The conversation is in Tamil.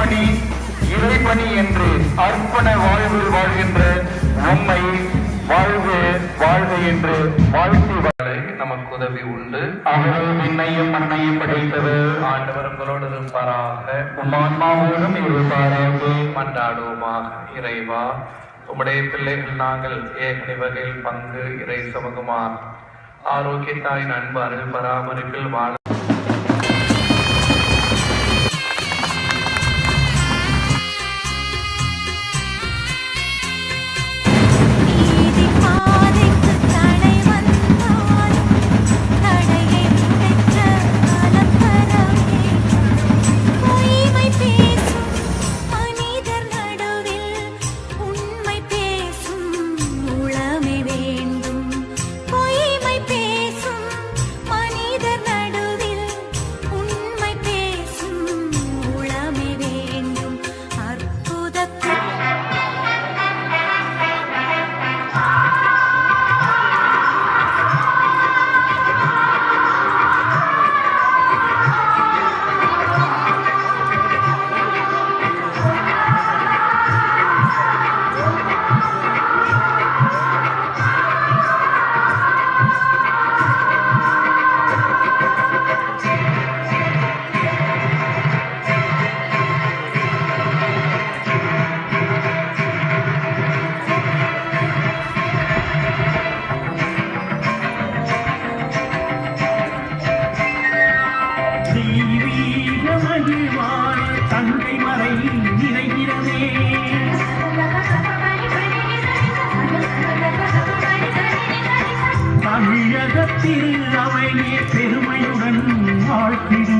பணி இறைபணி என்று அர்ப்பண வாழ்வு வாழ்கின்ற உண்மை வாழ்க வாழ்க என்று வாழ்த்தி நமக்கு உதவி உண்டு. அவரே விண்ணையும் மண்ணையும் படைத்தவர். ஆண்டவர் உங்களோடு இருப்பாராக. ஆன்மாவோடும் இருப்பாராக. மன்றாடுவோமாக. இறைவா, உம்முடைய பிள்ளைகள் நாங்கள் ஏகனி வகையில் பங்கு இறை சமூகமார் ஆரோக்கியத்தாயின் அன்பு அருள் பராமரிப்பில் வாழ தமிழகத்தில் அவையே பெருமையுடன் வாழ்த்திடும்.